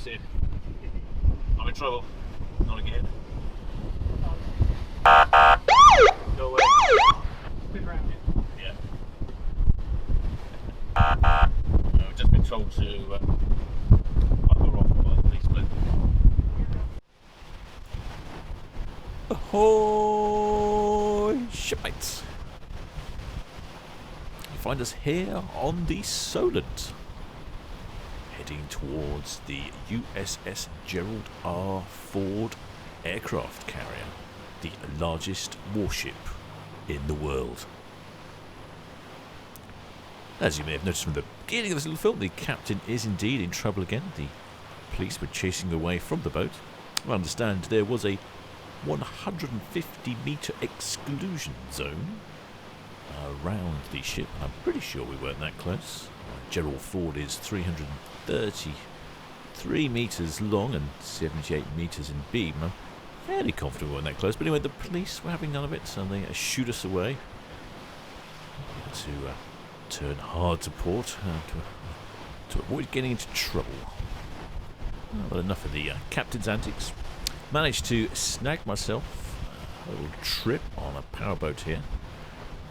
shipmates in. I'm in trouble. Not again. Go away. Been around it. Yeah. No, I've just been told to bugger off by the policeman. Ahoy, shipmates! You find us here on the Solent, heading towards the USS Gerald R. Ford aircraft carrier, the largest warship in the world. As you may have noticed from the beginning of this little film, the captain is indeed in trouble again. The police were chasing away from the boat. I understand there was a 150-metre exclusion zone around the ship. I'm pretty sure we weren't that close. Gerald Ford is 333 metres long and 78 metres in beam. I'm fairly confident we weren't that close, but anyway, the police were having none of it, so they shoot us away to turn hard to port to avoid getting into trouble. Well, enough of the captain's antics. Managed to snag myself a little trip on a powerboat here,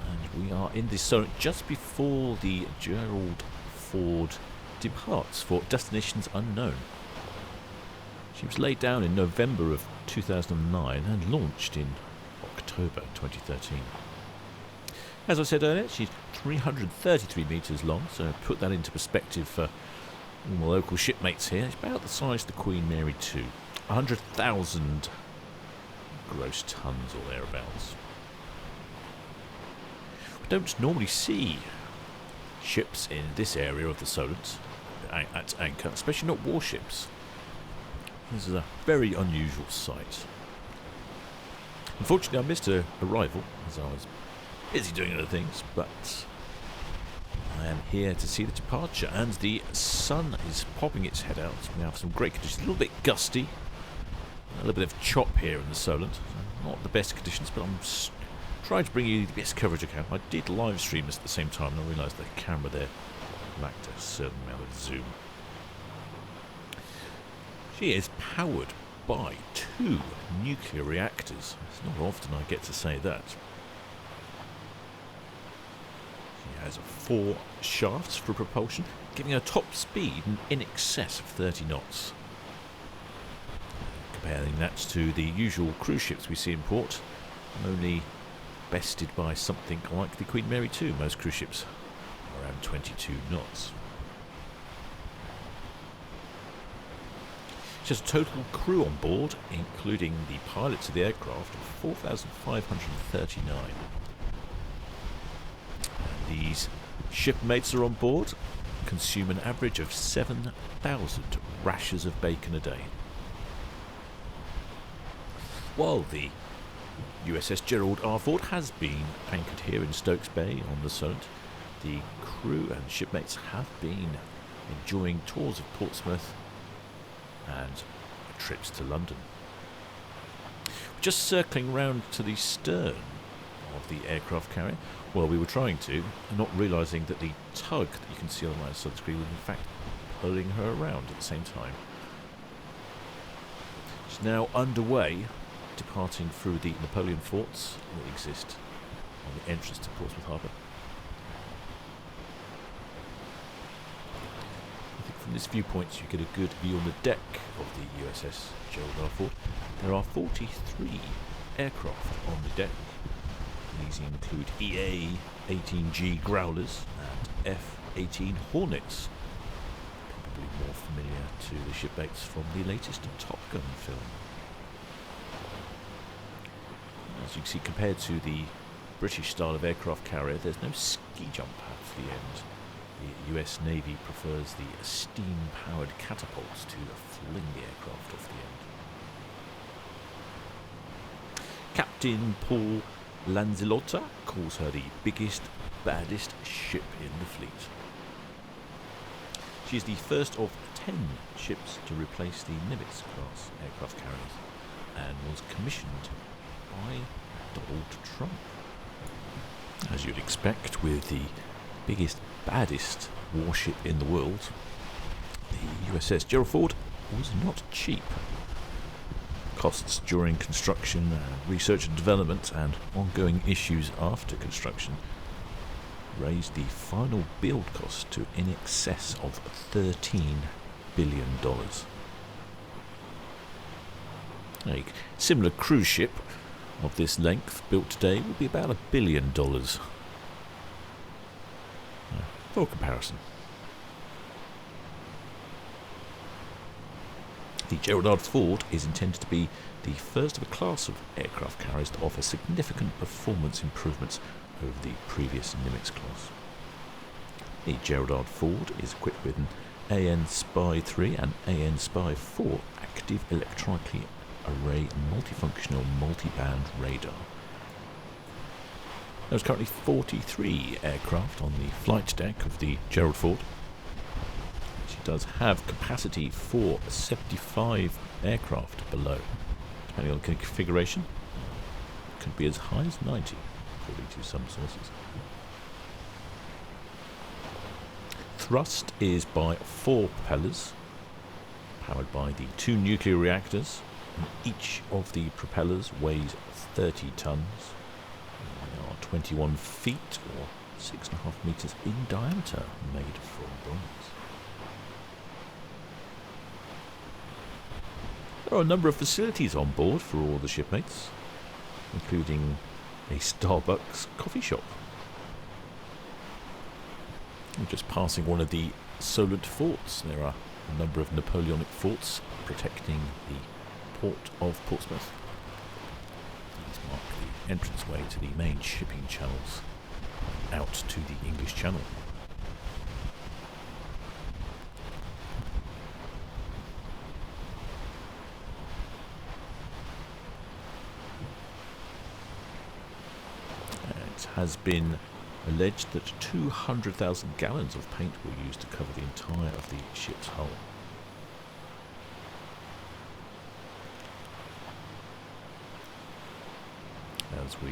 and we are in this zone just before the Gerald Ford departs for destinations unknown. She was laid down in November of 2009 and launched in October 2013. As I said earlier, she's 333 metres long, so put that into perspective for all the local shipmates here. It's about the size of the Queen Mary 2. 100,000 gross tons or thereabouts. We don't normally see ships in this area of the Solent at anchor, especially not warships. This is a very unusual sight. Unfortunately, I missed her arrival as I was busy doing other things, but I am here to see the departure, and the sun is popping its head out. We have some great conditions, a little bit gusty. A little bit of chop here in the Solent. Not the best conditions, but I'm trying to bring you the best coverage I can. I did live stream this at the same time, and I realised the camera there lacked a certain amount of zoom. She is powered by 2 nuclear reactors. It's not often I get to say that. She has 4 shafts for propulsion, giving her top speed in excess of 30 knots. Comparing that to the usual cruise ships we see in port, only bested by something like the Queen Mary 2. Most cruise ships are around 22 knots. She has a total crew on board, including the pilots of the aircraft, of 4,539. These shipmates are on board, consume an average of 7,000 rashers of bacon a day. While the USS Gerald R. Ford has been anchored here in Stokes Bay on the Solent, the crew and shipmates have been enjoying tours of Portsmouth and trips to London. We're just circling round to the stern of the aircraft carrier. Well, we were trying to, not realising that the tug that you can see on the right side of the screen was in fact pulling her around at the same time. She's now underway, departing through the Napoleon forts that exist on the entrance to Portsmouth Harbour. I think from this viewpoint you get a good view on the deck of the USS Gerald R. Ford. There are 43 aircraft on the deck. These include EA-18G Growlers and F-18 Hornets, probably more familiar to the shipmates from the latest Top Gun film. As you can see, compared to the British style of aircraft carrier, there's no ski jump at the end. The US Navy prefers the steam-powered catapults to fling the aircraft off the end. Captain Paul Lanzillotta calls her the biggest, baddest ship in the fleet. She is the first of 10 ships to replace the Nimitz-class aircraft carriers and was commissioned by Donald Trump. As you'd expect, with the biggest, baddest warship in the world, the USS Gerald Ford was not cheap. Costs during construction, research and development, and ongoing issues after construction raised the final build cost to in excess of $13 billion. A similar cruise ship of this length built today would be about $1 billion. For comparison. The Gerald Ford is intended to be the first of a class of aircraft carriers to offer significant performance improvements over the previous Nimitz class. The Gerald Ford is equipped with an AN Spy 3 and AN Spy 4 active electronically array multifunctional multi-band radar. There's currently 43 aircraft on the flight deck of the Gerald Ford. She does have capacity for 75 aircraft below. Depending on configuration, it could be as high as 90, according to some sources. Thrust is by 4 propellers, powered by the 2 nuclear reactors, and each of the propellers weighs 30 tons. They are 21 feet or 6.5 meters in diameter, made from bronze. There are a number of facilities on board for all the shipmates, including a Starbucks coffee shop. I'm just passing one of the Solent forts. There are a number of Napoleonic forts protecting the port of Portsmouth. These mark the entranceway to the main shipping channels out to the English Channel. It has been alleged that 200,000 gallons of paint were used to cover the entire of the ship's hull. As we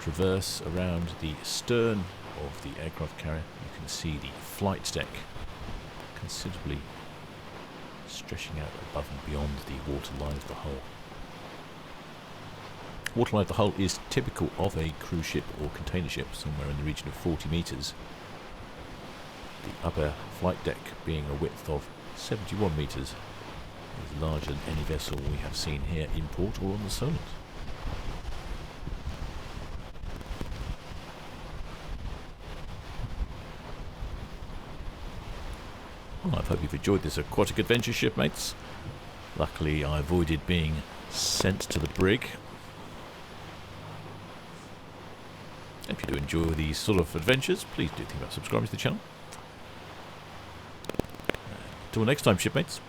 traverse around the stern of the aircraft carrier, you can see the flight deck considerably stretching out above and beyond the waterline of the hull. Waterline of the hull is typical of a cruise ship or container ship, somewhere in the region of 40 metres. The upper flight deck being a width of 71 metres, is larger than any vessel we have seen here in port or on the Solent. Well, I hope you've enjoyed this aquatic adventure, shipmates. Luckily I avoided being sent to the brig. If you do enjoy these sort of adventures, please do think about subscribing to the channel. Until next time, shipmates.